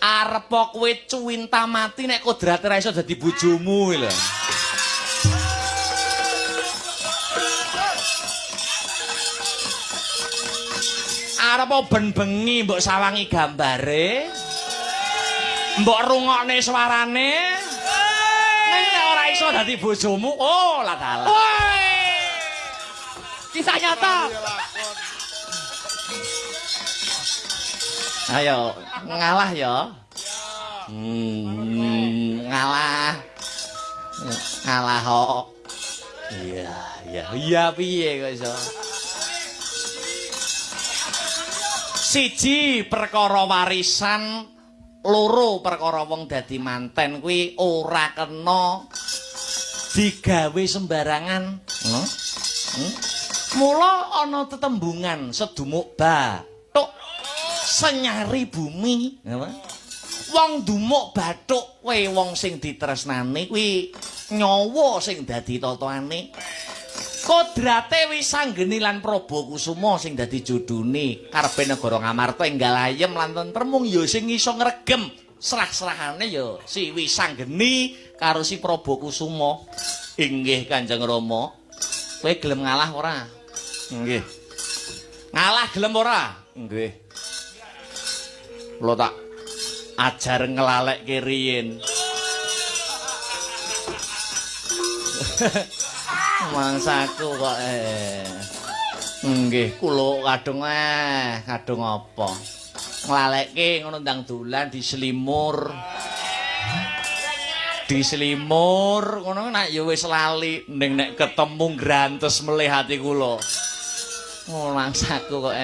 Arep kowe cuwinta mati nek kodrate ra iso dadi bojomu lho. Arep ben bengi mbok sawangi gambare. Mbok rungokne suarane. Nek ora iso dadi bojomu, oh lah dalah. Kisah nyata. Ayo ngalah ya. Ngalah kok. Iya piye kok iso. Siji perkara warisan, loro perkara wong dadi manten kuwi ora kena digawe sembarangan. Mula ana tetembungan sedumuk bathuk senyari bumi. Wong dumuk bathuk kowe wong sing ditresnani kuwi nyawa sing dadi tataane. Kodrate wis anggeni lan Prabakusuma sing dadi jodhone karepe negara Ngamarta enggal ayem lan tentrem mung ya sing iso ngregem serah-serahane ya si Wisanggeni karo si Prabakusuma. Inggih Kanjeng Rama. Kowe gelem ngalah ora? Nggih. Ngalah gelem ora? Nggih. Kula tak ajar ngelalekke riyin. Mangsaku kok nggih kula kadung kadung apa? Nglalekke ngono ndang dolan diselimur. Diselimur ngono nek ya wis lali ning nek ketemu grantes melih ati kula. Mangsaku kok